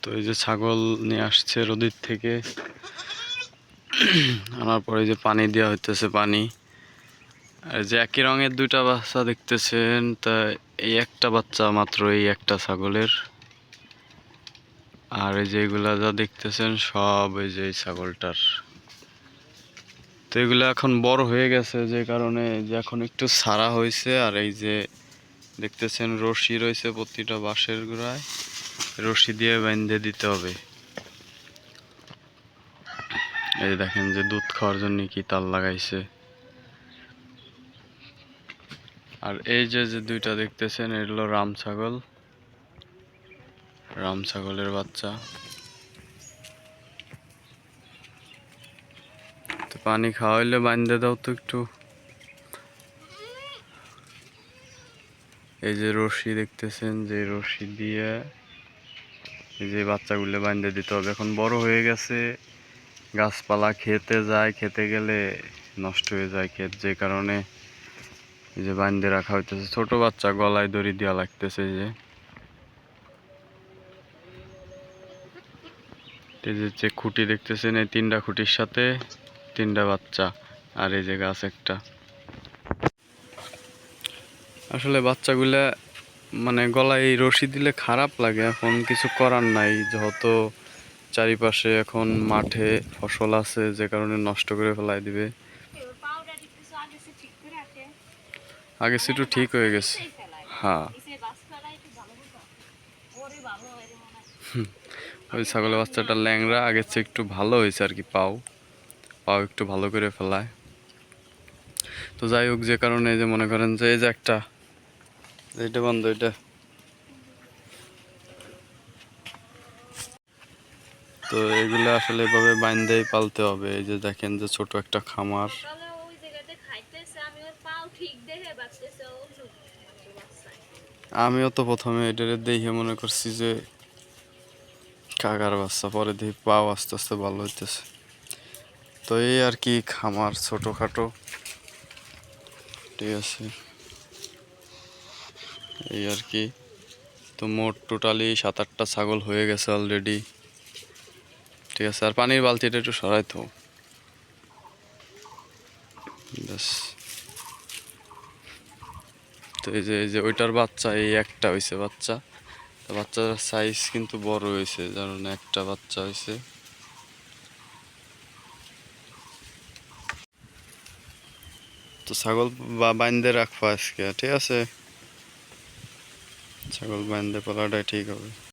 তো এই যে ছাগল নিয়ে আসছে রোদির থেকে, আনার পরে যে পানি দেওয়া হইতেছে পানি। আর যে একই রঙের দুইটা বাচ্চা দেখতেছেন, তা এই একটা বাচ্চা মাত্র এই একটা ছাগলের। আর এই যে এগুলা যা দেখতেছেন সব এই যে এই ছাগলটার। তো এগুলো এখন বড় হয়ে গেছে, যে কারণে যে এখন একটু ছাড়া হয়েছে। আর এই যে দেখতেছেন রশি রয়েছে প্রতিটা বাঁশের গোড়ায়, রশি দিয়ে বেঁধে দিতে হবে। এই দেখেন যে দুধ খাওয়ার জন্য কি তার লাগাইছে। আর এই যে যে দুইটা দেখতেছেন এগুলো রাম ছাগল, রাম ছাগলের বাচ্চা। তো পানি খাওয়াইলে বাঁধতে দাও তো একটু। এই যে রশি দেখতেছেন, যে রশি দিয়ে এই যে বাচ্চাগুলো বাঁধতে দিতে হবে। এখন বড় হয়ে গেছে, গাছপালা খেতে যায়, খেতে গেলে নষ্ট হয়ে যায় ক্ষেত, যে কারণে এই যে বাঁধতে রাখা হইতেছে। ছোট বাচ্চা, গলায় দড়ি দেওয়া লাগতেছে। এই যে খুঁটি দেখতেছেন, এই তিনটা খুঁটির সাথে তিনটা বাচ্চা, আর এই যে গাছ একটা। আসলে বাচ্চাগুলা মানে গলায় রশি দিলে খারাপ লাগে, এখন কিছু করার নাই, যেহেতু চারিপাশে এখন মাঠে ফসল আছে, যে কারণে নষ্ট করে ফেলাই দিবে। আগে একটু ঠিক হয়ে গেছে। হ্যাঁ, ওই ছাগলের বাচ্চাটা ল্যাংড়া, আগের চেয়ে একটু ভালো হয়েছে আর কি। পাও পাও একটু ভালো করে ফেলায়। তো যাই হোক, যে কারণে যে মনে করেন যে এই যে একটা, এটা বন্ধ, এটা। তো এগুলো আসলে এভাবে বাইন্দেই পালতে হবে। এই যে দেখেন যে ছোট একটা খামার। আমিও তো প্রথমে এটারে দেখে মনে করছি যে কাকার বাচ্চা, পরে দেখি পাও আস্তে আস্তে ভালো হইতেছে। তো এই আর কি খামার ছোটখাটো, ঠিক আছে, এই আর কি। তো মোট টোটালি 7-8টা ছাগল হয়ে গেছে অলরেডি, ঠিক আছে। আর পানির বালতিটা একটু সরাইতো ব্যাস। তো এই যে ওইটার বাচ্চা, এই একটা হয়েছে বাচ্চা। তো বাচ্চার সাইজ কিন্তু বড় হয়েছে, কারণ একটা বাচ্চা হয়েছে। তো ছাগল বাইন্ধে রাখবো আজকে, ঠিক আছে। ছাগল বাইন্ধে পালাটাই ঠিক হবে।